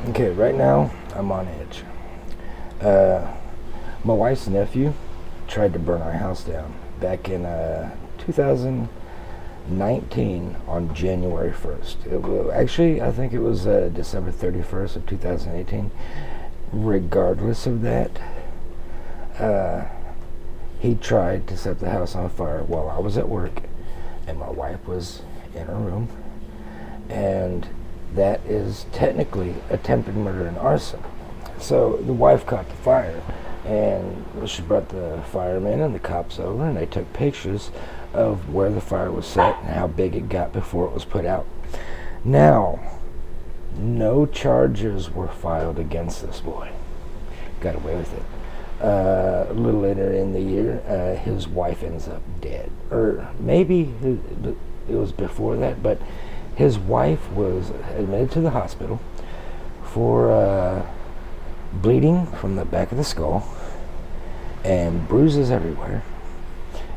Okay, right now I'm on edge. Uh, my wife's nephew tried to burn our house down back in 2019 on January 1st. Actually, I think it was December 31st of 2018. Regardless of that, uh, he tried to set the house on fire while I was at work and my wife was in her room, and that is technically attempted murder and arson. So the wife caught the fire, and she brought the firemen and the cops over, and they took pictures of where the fire was set and how big it got before it was put out. Now, no charges were filed against this boy. Got away with it. A little later in the year, his wife ends up dead. Or maybe it was before that, but his wife was admitted to the hospital for bleeding from the back of the skull and bruises everywhere.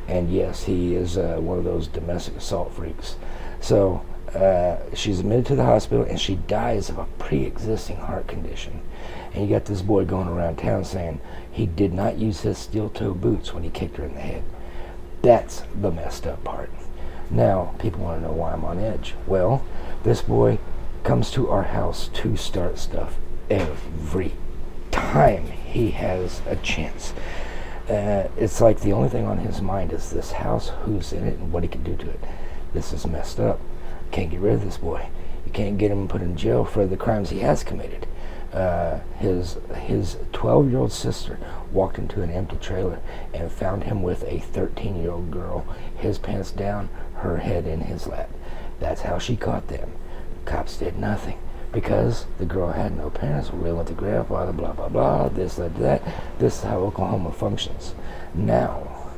And yes, he is one of those domestic assault freaks. So she's admitted to the hospital, and she dies of a pre-existing heart condition. And you got this boy going around town saying he did not use his steel-toe boots when he kicked her in the head. That's the messed up part. Now, people want to know why I'm on edge. Well, this boy comes to our house to start stuff every time he has a chance. It's like the only thing on his mind is this house, who's in it, and what he can do to it. This is messed up. Can't get rid of this boy. You can't get him put in jail for the crimes he has committed. His 12-year-old sister walked into an empty trailer and found him with a 13-year-old girl, his pants down, her head in his lap. That's how she caught them. Cops did nothing because the girl had no parents, living with the grandfather, blah, blah, blah, this, that. This is how Oklahoma functions. Now,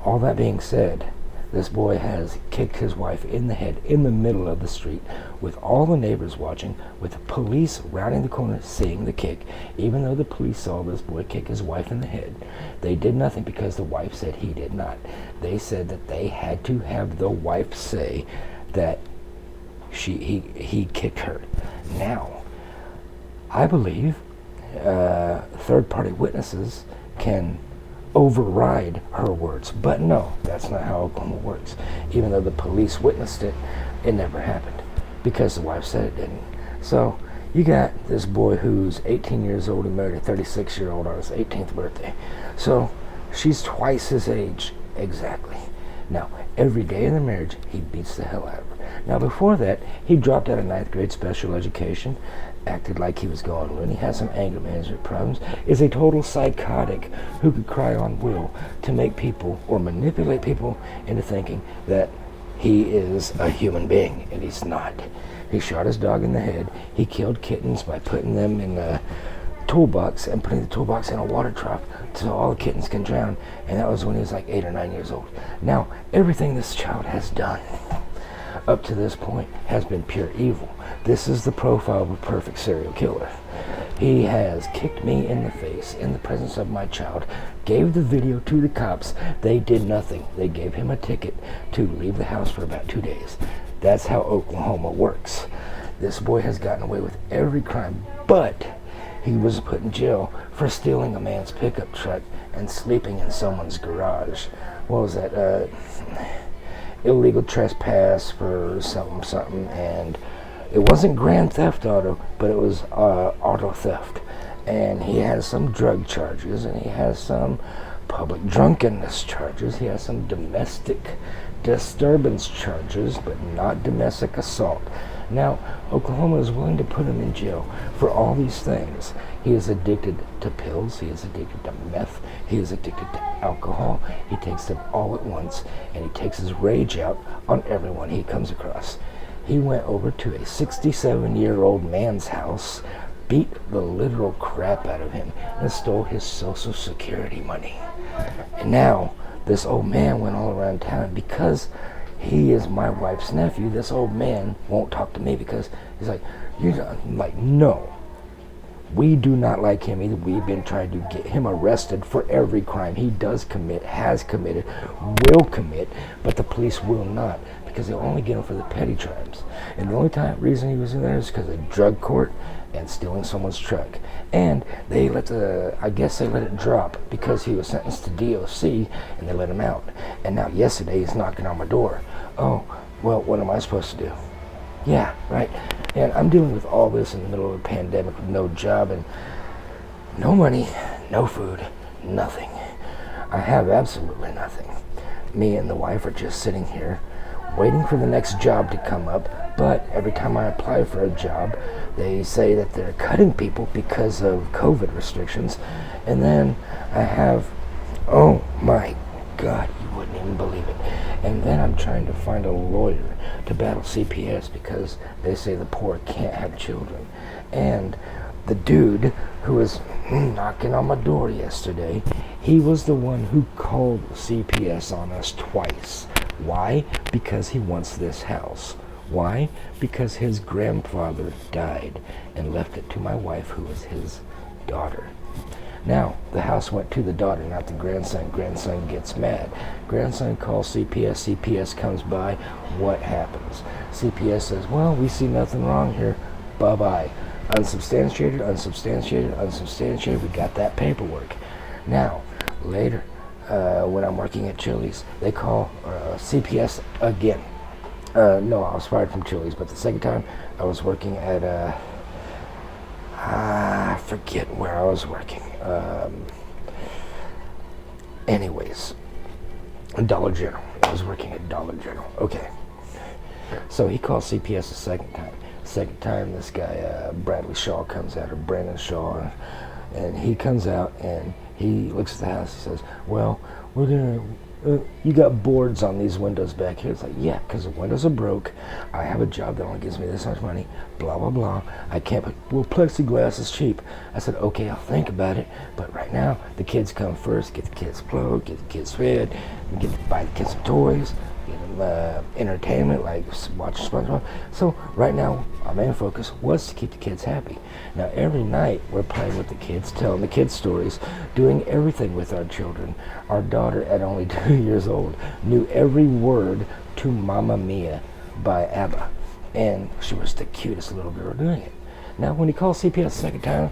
all that being said, this boy has kicked his wife in the head in the middle of the street with all the neighbors watching, with the police rounding the corner seeing the kick. Even though the police saw this boy kick his wife in the head, they did nothing because the wife said he did not. They said that they had to have the wife say that he kicked her. Now, I believe third-party witnesses can override her words. But no, that's not how Oklahoma works. Even though the police witnessed it, it never happened because the wife said it didn't. So you got this boy who's 18 years old and married a 36-year-old on his 18th birthday. So she's twice his age exactly. Now, every day in the marriage, he beats the hell out of her. Now, before that, he dropped out of 9th grade special education, acted like he was going loony, has some anger management problems, is a total psychotic who could cry on will to make people or manipulate people into thinking that he is a human being, and he's not. He shot his dog in the head. He killed kittens by putting them in a toolbox and putting the toolbox in a water trough so all the kittens can drown, and that was when he was like 8 or 9 years old. Now, everything this child has done up to this point has been pure evil. This is the profile of a perfect serial killer. He has kicked me in the face in the presence of my child, gave the video to the cops. They did nothing. They gave him a ticket to leave the house for about 2 days. That's how Oklahoma works. This boy has gotten away with every crime, but he was put in jail for stealing a man's pickup truck and sleeping in someone's garage. What was that? Illegal trespass for something, and it wasn't grand theft auto, but it was auto theft. And he has some drug charges, and he has some public drunkenness charges. He has some domestic disturbance charges, but not domestic assault. Now, Oklahoma is willing to put him in jail for all these things. He is addicted to pills. He is addicted to meth. He is addicted to alcohol. He takes them all at once, and he takes his rage out on everyone he comes across. He went over to a 67-year-old man's house, beat the literal crap out of him, and stole his Social Security money. And now, this old man went all around town because he is my wife's nephew. This old man won't talk to me because he's like, you're not, I'm like, no. We do not like him either. We've been trying to get him arrested for every crime he does commit, has committed, will commit, but the police will not because they'll only get him for the petty crimes. And the only reason he was in there is because of drug court and stealing someone's truck. And I guess they let it drop because he was sentenced to DOC and they let him out. And now yesterday he's knocking on my door. Oh, well, what am I supposed to do? Yeah, right. And I'm dealing with all this in the middle of a pandemic with no job and no money, no food, nothing. I have absolutely nothing. Me and the wife are just sitting here waiting for the next job to come up, but every time I apply for a job, they say that they're cutting people because of COVID restrictions. And then I have, oh my God, you wouldn't even believe it. And then I'm trying to find a lawyer to battle CPS because they say the poor can't have children. And the dude who was knocking on my door yesterday, he was the one who called CPS on us twice. Why? Because he wants this house. Why? Because his grandfather died and left it to my wife, who is his daughter. Now, the house went to the daughter, not the grandson. Grandson gets mad. Grandson calls CPS. CPS comes by. What happens? CPS says, well, we see nothing wrong here. Bye-bye. Unsubstantiated, unsubstantiated, unsubstantiated. We got that paperwork. Now, later, when I'm working at Chili's, they call CPS again. No, I was fired from Chili's, but the second time I was working at, I forget where I was working. Anyways, Dollar General. I was working at Dollar General. Okay. So he calls CPS a second time. Second time, this guy, Bradley Shaw, comes out, or Brandon Shaw, and he comes out and he looks at the house. He says, well, we're going to, you got boards on these windows back here. It's like, yeah, because the windows are broke. I have a job that only gives me this much money, blah, blah, blah. I can't put, well, plexiglass is cheap. I said, okay, I'll think about it. But right now, the kids come first. Get the kids clothed, get the kids fed, buy the kids some toys, get them entertainment, like watch SpongeBob. So right now, our main focus was to keep the kids happy. Now, every night, we're playing with the kids, telling the kids stories, doing everything with our children. Our daughter, at only 2 years old, knew every word to Mamma Mia by ABBA. And she was the cutest little girl doing it. Now, when he calls CPS the second time,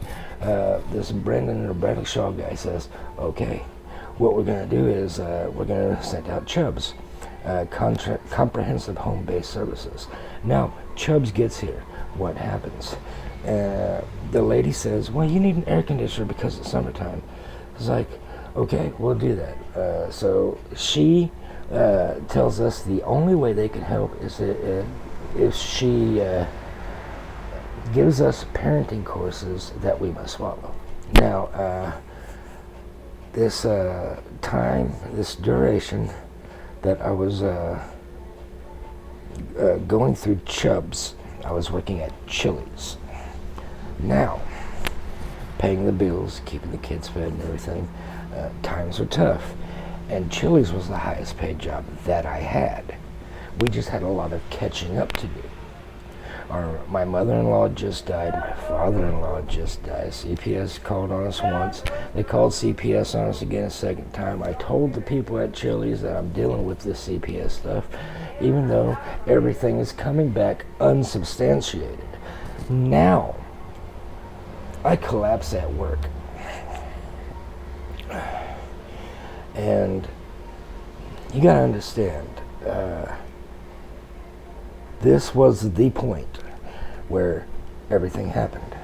this Brendan or Bradley Shaw guy says, okay, what we're going to do is we're going to send out Chubbs, comprehensive home-based services. Now, Chubbs gets here. What happens? The lady says, well, you need an air conditioner because it's summertime. It's like, okay, we'll do that. So she tells us the only way they can help is if she gives us parenting courses that we must follow. Now, this duration that I was going through Chubbs, I was working at Chili's. Now, paying the bills, keeping the kids fed and everything, times were tough. And Chili's was the highest paid job that I had. We just had a lot of catching up to do. My mother-in-law just died. My father-in-law just died. CPS called on us once. They called CPS on us again a second time. I told the people at Chili's that I'm dealing with this CPS stuff, even though everything is coming back unsubstantiated. Now, I collapse at work. And you gotta understand, this was the point where everything happened.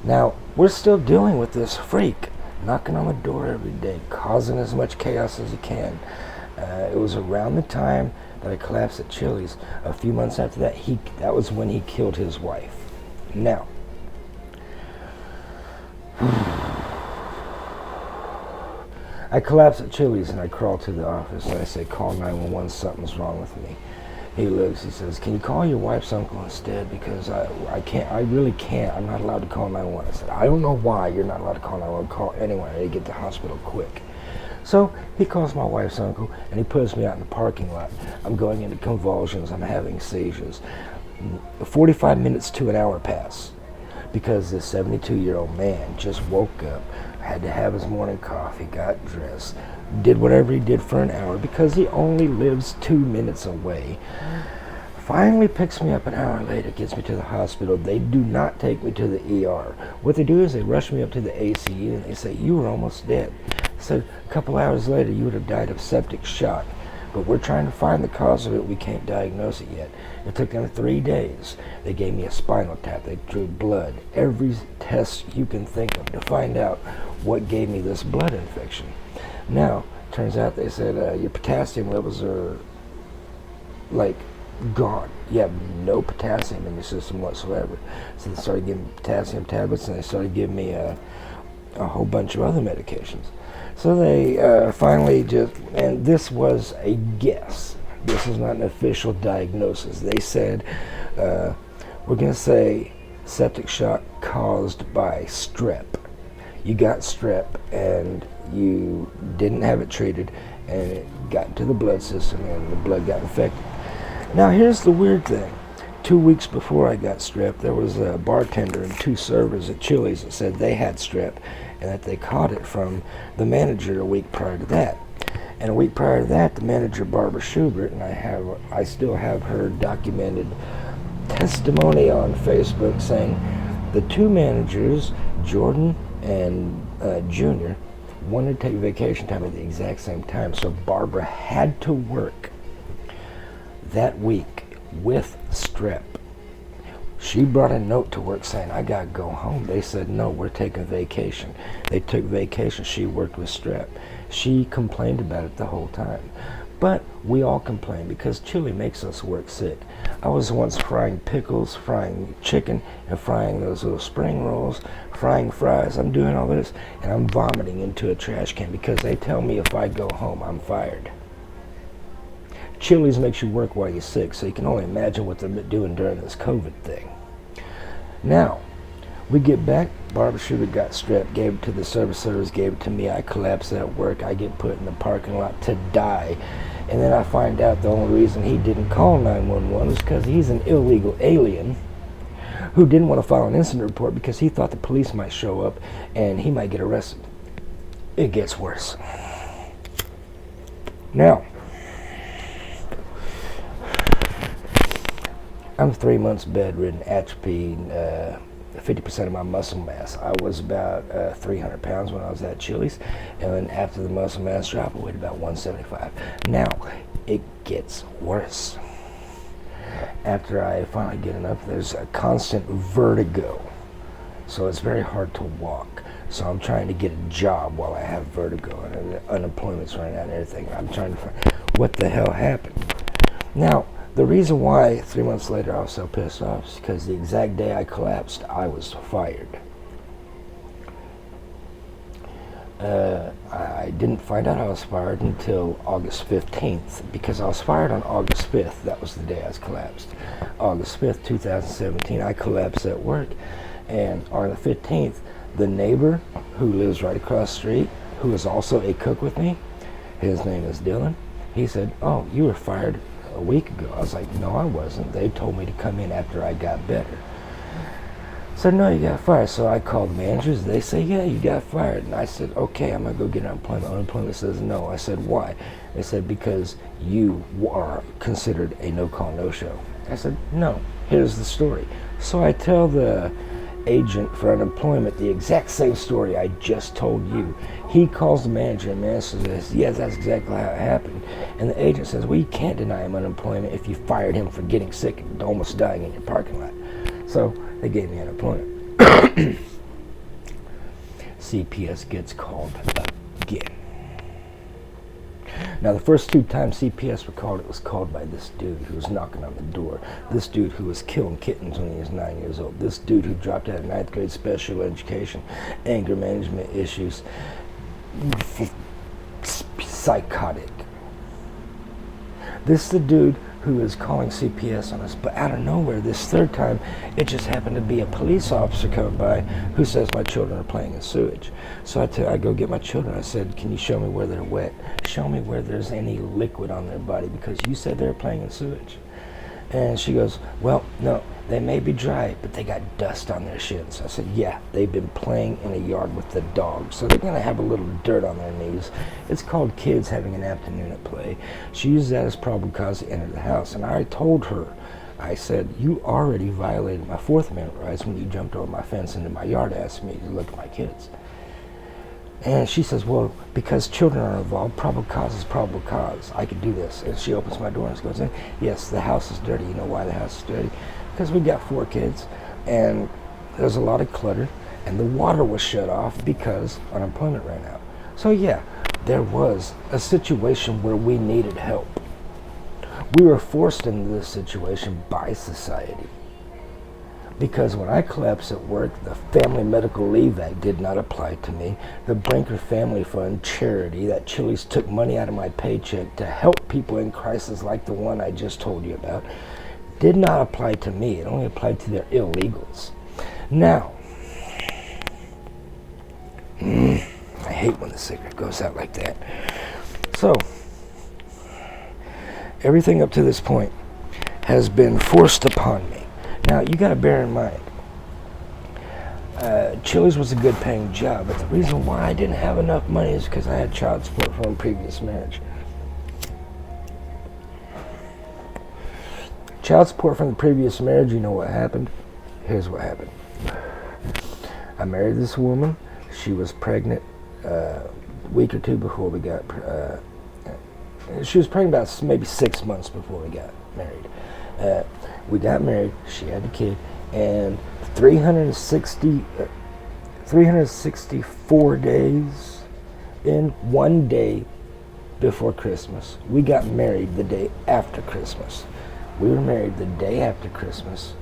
Now, we're still dealing with this freak knocking on the door every day, causing as much chaos as he can. It was around the time that I collapsed at Chili's. A few months after that, that was when he killed his wife. Now, I collapse at Chili's and I crawl to the office and I say, call 911, something's wrong with me. He looks, he says, can you call your wife's uncle instead? Because I really can't. I'm not allowed to call 911. I said, I don't know why you're not allowed to call 911. Call anyone. I need to get to the hospital quick. So he calls my wife's uncle and he puts me out in the parking lot. I'm going into convulsions. I'm having seizures. 45 minutes to an hour pass because this 72-year-old man just woke up, had to have his morning coffee, got dressed, did whatever he did for an hour because he only lives 2 minutes away. Finally picks me up an hour later, gets me to the hospital. They do not take me to the ER. What they do is they rush me up to the ACU and they say, you were almost dead. So a couple hours later, you would have died of septic shock. But we're trying to find the cause of it. We can't diagnose it yet. It took them 3 days. They gave me a spinal tap. They drew blood. Every test you can think of to find out what gave me this blood infection. Now, turns out they said your potassium levels are like gone. You have no potassium in your system whatsoever. So they started giving me potassium tablets, and they started giving me a whole bunch of other medications. So they finally just, and this was a guess. This is not an official diagnosis. They said, we're going to say septic shock caused by strep. You got strep and you didn't have it treated, and it got into the blood system and the blood got infected. Now here's the weird thing. 2 weeks before I got strep, there was a bartender and 2 servers at Chili's that said they had strep and that they caught it from the manager a week prior to that. And a week prior to that, the manager, Barbara Schubert, and I still have her documented testimony on Facebook saying the 2 managers, Jordan and Junior, wanted to take vacation time at the exact same time. So Barbara had to work that week with strep. She brought a note to work saying, I gotta go home. They said, no, we're taking vacation. They took vacation. She worked with strep. She complained about it the whole time. But we all complain because chili makes us work sick. I was once frying pickles, frying chicken, and frying those little spring rolls, frying fries. I'm doing all this, and I'm vomiting into a trash can because they tell me if I go home, I'm fired. Chili's makes you work while you're sick, so you can only imagine what they're doing during this COVID thing. Now, we get back. Barbara Schubert got strep, gave it to the servers, gave it to me. I collapse at work. I get put in the parking lot to die. And then I find out the only reason he didn't call 911 is because he's an illegal alien who didn't want to file an incident report because he thought the police might show up and he might get arrested. It gets worse. Now, I'm 3 months bedridden, atrophy, 50% of my muscle mass. I was about 300 pounds when I was at Chili's, and then after the muscle mass drop, I weighed about 175. Now, it gets worse. After I finally get enough, there's a constant vertigo, so it's very hard to walk. So I'm trying to get a job while I have vertigo, and unemployment's running out and everything. I'm trying to find what the hell happened. Now, the reason why 3 months later I was so pissed off is because the exact day I collapsed, I was fired. I didn't find out I was fired until August 15th because I was fired on August 5th. That was the day I was collapsed. August 5th, 2017, I collapsed at work. And on the 15th, the neighbor who lives right across the street, who is also a cook with me, his name is Dylan, he said, oh, you were fired a week ago. I was like, no, I wasn't. They told me to come in after I got better. So no, you got fired. So I called the managers. They say, yeah, you got fired. And I said, okay, I'm going to go get unemployment. Unemployment says no. I said, why? They said, because you are considered a no-call, no-show. I said, no, here's the story. So I tell the agent for unemployment the exact same story I just told you. He calls the manager, and the manager says, yes, that's exactly how it happened. And the agent says, well, you can't deny him unemployment if you fired him for getting sick and almost dying in your parking lot. So they gave me unemployment. CPS gets called again. Now, the first 2 times CPS were called, it was called by this dude who was knocking on the door. This dude who was killing kittens when he was 9 years old. This dude who dropped out of 9th grade special education, anger management issues, psychotic. This is the dude who is calling CPS on us, but out of nowhere, this 3rd time, it just happened to be a police officer coming by who says my children are playing in sewage. So I go get my children. I said, can you show me where they're wet? Show me where there's any liquid on their body because you said they're playing in sewage. And she goes, well, no, They may be dry, but they got dust on their shins. I said, yeah, they've been playing in a yard with the dog, so they're going to have a little dirt on their knees. It's called kids having an afternoon at play. She used that as probable cause to enter the house, and I told her, I said, you already violated my Fourth Amendment rights when you jumped over my fence into my yard asking me to look at my kids. And she says, well, because children are involved, probable cause is probable cause. I could do this. And she opens my door and goes in. Yes, the house is dirty. You know why the house is dirty? Because we got 4 kids, and there's a lot of clutter, and the water was shut off because unemployment ran out. So yeah, there was a situation where we needed help. We were forced into this situation by society. Because when I collapsed at work, the Family Medical Leave Act did not apply to me. The Brinker Family Fund charity, that Chili's took money out of my paycheck to help people in crisis like the one I just told you about, did not apply to me. It only applied to their illegals. Now, I hate when the cigarette goes out like that. So, everything up to this point has been forced upon me. Now, you got to bear in mind, Chili's was a good paying job, but the reason why I didn't have enough money is because I had child support from a previous marriage. Child support from the previous marriage, you know what happened? Here's what happened. I married this woman. She was pregnant a week or two before we got, she was pregnant about maybe 6 months before we got married. We got married, she had a kid, and 364 days in one day before Christmas. We got married the day after Christmas. We were married the day after Christmas,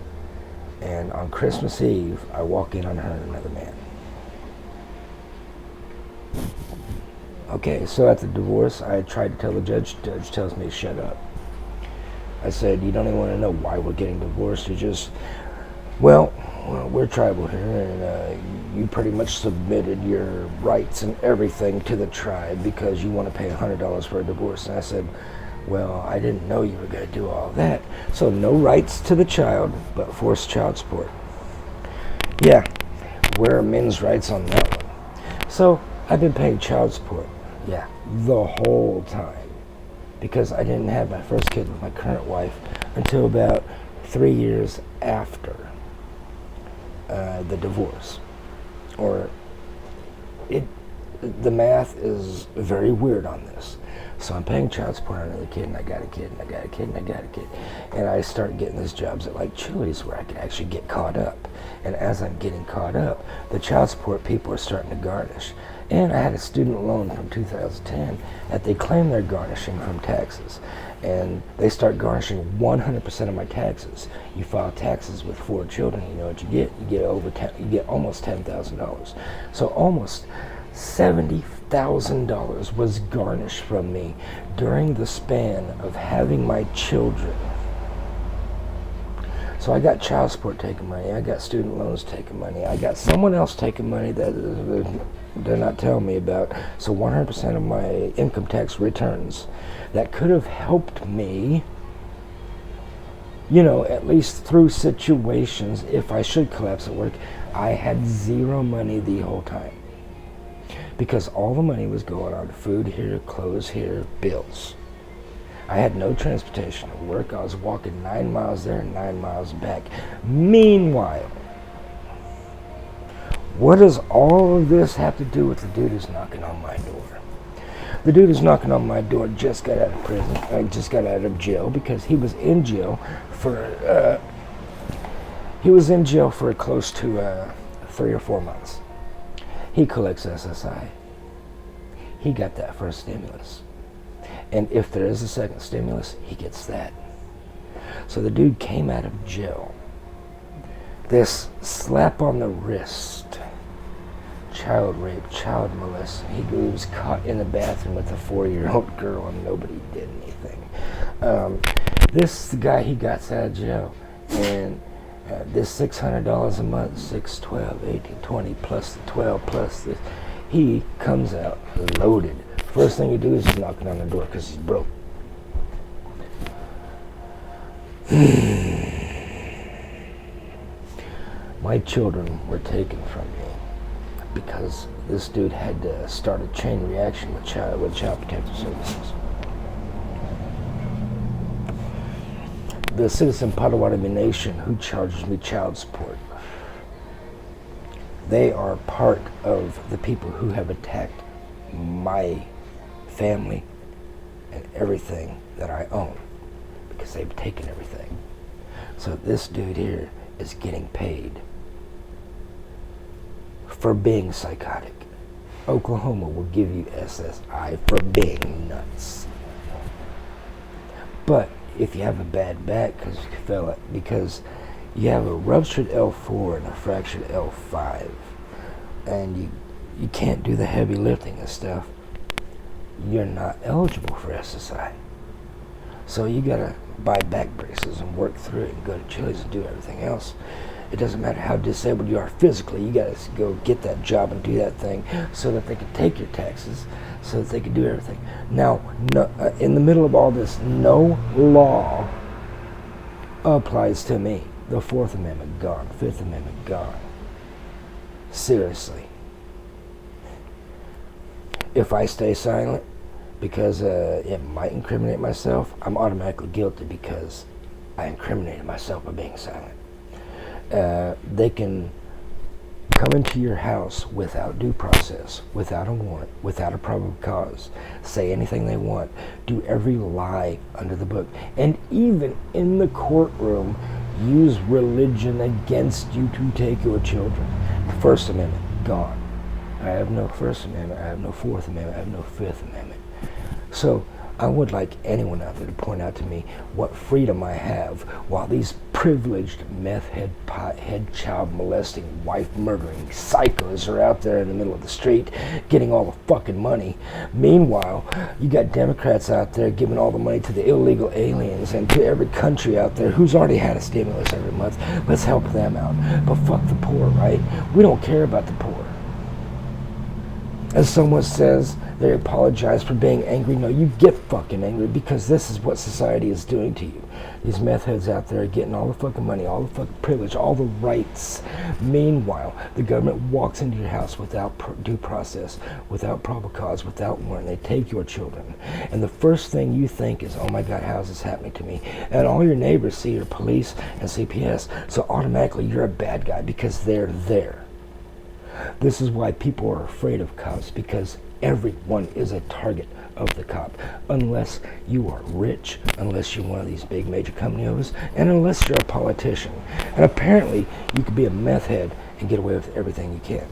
and on Christmas Eve, I walk in on her and another man. Okay, so at the divorce, I tried to tell the judge. The judge tells me to shut up. I said, you don't even want to know why we're getting divorced. You just, well, we're tribal here, and you pretty much submitted your rights and everything to the tribe because you want to pay $100 for a divorce. And I said, well, I didn't know you were going to do all that. So no rights to the child, but forced child support. Yeah, where are men's rights on that one? So I've been paying child support, yeah, the whole time. Because I didn't have my first kid with my current wife until about 3 years after the divorce. Or the math is very weird on this. So I'm paying child support on another kid, and I got a kid, and I got a kid, and I got a kid. And I start getting these jobs at like Chili's where I can actually get caught up. And as I'm getting caught up, the child support people are starting to garnish. And I had a student loan from 2010 that they claim they're garnishing from taxes. And they start garnishing 100% of my taxes. You file taxes with 4 children, you know what you get? You get almost $10,000. So almost $70,000 was garnished from me during the span of having my children. So I got child support taking money, I got student loans taking money, I got someone else taking money that they're not telling me about. So 100% of my income tax returns that could have helped me, you know, at least through situations if I should collapse at work. I had zero money the whole time because all the money was going on food here, clothes here, bills. I had no transportation to work. I was walking 9 miles there and 9 miles back. Meanwhile, what does all of this have to do with the dude who's knocking on my door? The dude who's knocking on my door just got out of prison. I just got out of jail because he was in jail for close to 3 or 4 months. He collects SSI. He got that first stimulus. And if there is a second stimulus, he gets that. So the dude came out of jail. This slap on the wrist, child rape, child molest. He was caught in the bathroom with a 4-year-old girl and nobody did anything. This guy, he got out of jail. And this $600 a month, 6, 12, 18, 20, plus the 12, plus this, he comes out loaded. First thing he do is he's knocking on the door because he's broke. My children were taken from me because this dude had to start a chain reaction with Child Protective Services. The citizen Potawatomi Nation who charges me child support, they are part of the people who have attacked my family and everything that I own because they've taken everything. So this dude here is getting paid for being psychotic. Oklahoma will give you SSI for being nuts. But if you have a bad back because you have a ruptured L4 and a fractured L5 and you can't do the heavy lifting and stuff, you're not eligible for SSI. So you gotta buy back braces and work through it and go to Chili's and do everything else. It doesn't matter how disabled you are physically, you gotta go get that job and do that thing so that they can take your taxes, so that they can do everything. Now, in the middle of all this, no law applies to me. The Fourth Amendment gone, Fifth Amendment gone. Seriously. If I stay silent because it might incriminate myself, I'm automatically guilty because I incriminated myself by being silent. They can come into your house without due process, without a warrant, without a probable cause, say anything they want, do every lie under the book, and even in the courtroom use religion against you to take your children. The First Amendment, gone. I have no First Amendment, I have no Fourth Amendment, I have no Fifth Amendment. So I would like anyone out there to point out to me what freedom I have while these privileged meth head, pothead, child molesting, wife murdering psychos are out there in the middle of the street getting all the fucking money. Meanwhile, you got Democrats out there giving all the money to the illegal aliens and to every country out there who's already had a stimulus every month. Let's help them out. But fuck the poor, right? We don't care about the poor. As someone says, they apologize for being angry. No, you get fucking angry because this is what society is doing to you. These meth heads out there are getting all the fucking money, all the fucking privilege, all the rights. Meanwhile, the government walks into your house without due process, without probable cause, without warrant. They take your children. And the first thing you think is, oh my God, how is this happening to me? And all your neighbors see your police and CPS, so automatically you're a bad guy because they're there. This is why people are afraid of cops, because everyone is a target of the cop, unless you are rich, unless you're one of these big major company owners, and unless you're a politician. And apparently, you could be a meth head and get away with everything you can.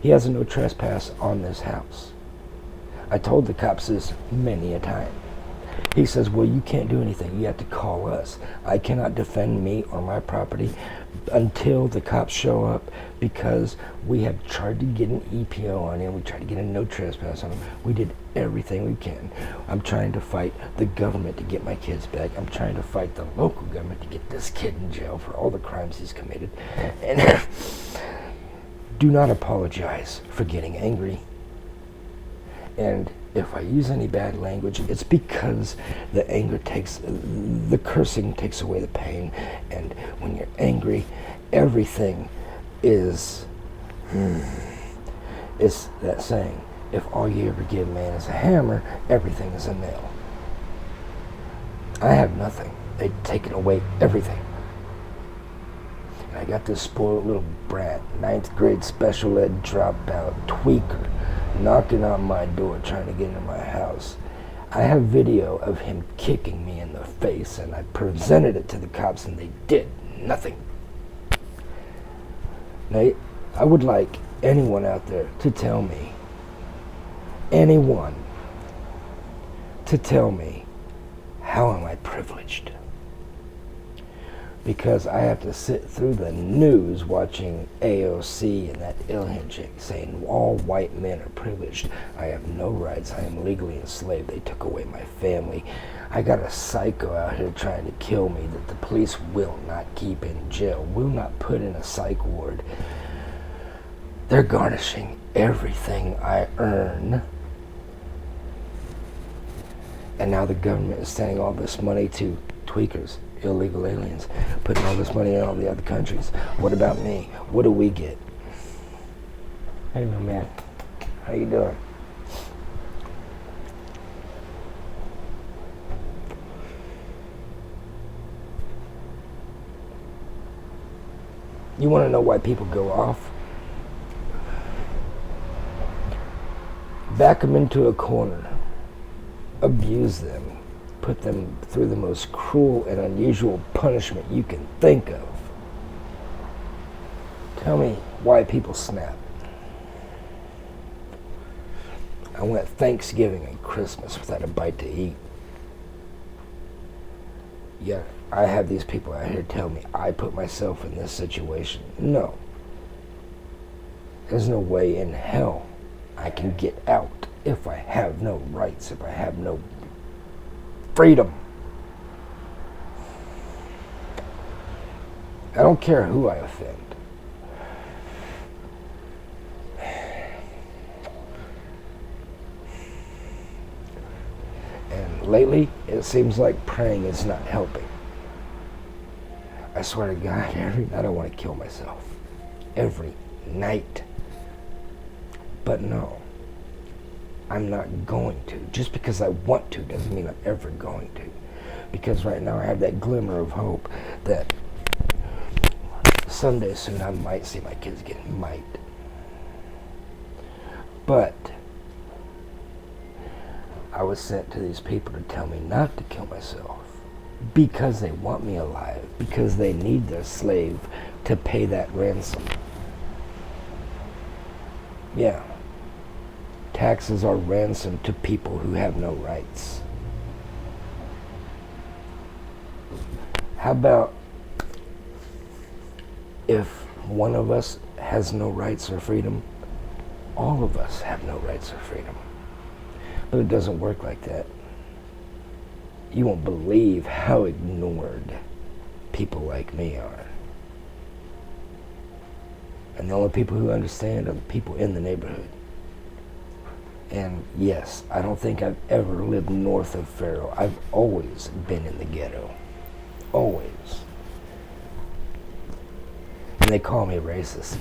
He has a no trespass on this house. I told the cops this many a time. He says, well, you can't do anything. You have to call us. I cannot defend me or my property until the cops show up, because we have tried to get an EPO on him. We tried to get a no trespass on him. We did everything we can. I'm trying to fight the government to get my kids back. I'm trying to fight the local government to get this kid in jail for all the crimes he's committed. And do not apologize for getting angry. And if I use any bad language, it's because the cursing takes away the pain. And when you're angry, everything is, it's that saying, if all you ever give man is a hammer, everything is a nail. I have nothing. They've taken away everything. And I got this spoiled little brat, 9th grade special ed dropout, tweaker, knocking on my door trying to get into my house. I have video of him kicking me in the face, and I presented it to the cops and they did nothing. Now, I would like anyone out there to tell me, how am I privileged? Because I have to sit through the news watching AOC and that Ilhan chick saying all white men are privileged. I have no rights. I am legally enslaved. They took away my family. I got a psycho out here trying to kill me that the police will not keep in jail, will not put in a psych ward. They're garnishing everything I earn. And now the government is sending all this money to tweakers, illegal aliens, putting all this money in all the other countries. What about me? What do we get? Hey, my man. How you doing? You want to know why people go off? Back them into a corner. Abuse them. Put them through the most cruel and unusual punishment you can think of. Tell me why people snap. I went Thanksgiving and Christmas without a bite to eat. Yeah, I have these people out here tell me I put myself in this situation. No. There's no way in hell I can get out if I have no rights, if I have no freedom. I don't care who I offend. And lately, it seems like praying is not helping. I swear to God, every night I want to kill myself. Every night. But no, I'm not going to. Just because I want to doesn't mean I'm ever going to. Because right now I have that glimmer of hope that someday soon I might see my kids get mic'd. But I was sent to these people to tell me not to kill myself because they want me alive, because they need their slave to pay that ransom. Yeah. Taxes are ransom to people who have no rights. How about if one of us has no rights or freedom, all of us have no rights or freedom? But it doesn't work like that. You won't believe how ignored people like me are. And the only people who understand are the people in the neighborhood. And yes, I don't think I've ever lived north of Faro. I've always been in the ghetto. Always. And they call me racist.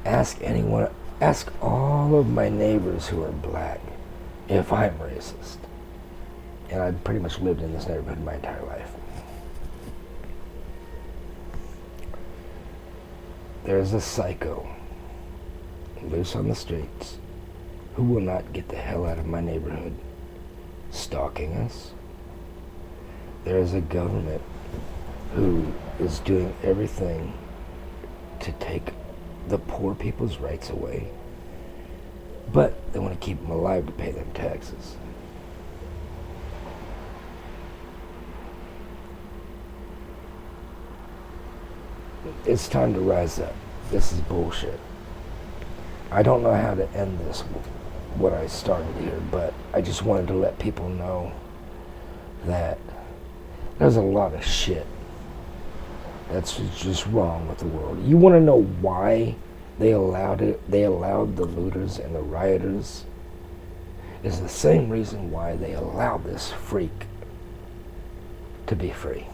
Ask anyone, ask all of my neighbors who are black if I'm racist. And I've pretty much lived in this neighborhood my entire life. There's a psycho loose on the streets who will not get the hell out of my neighborhood stalking us. There is a government who is doing everything to take the poor people's rights away, but they want to keep them alive to pay them taxes. It's time to rise up. This is bullshit. I don't know how to end this, what I started here, but I just wanted to let people know that there's a lot of shit that's just wrong with the world. You want to know why they allowed it? They allowed the looters and the rioters. It's the same reason why they allowed this freak to be free.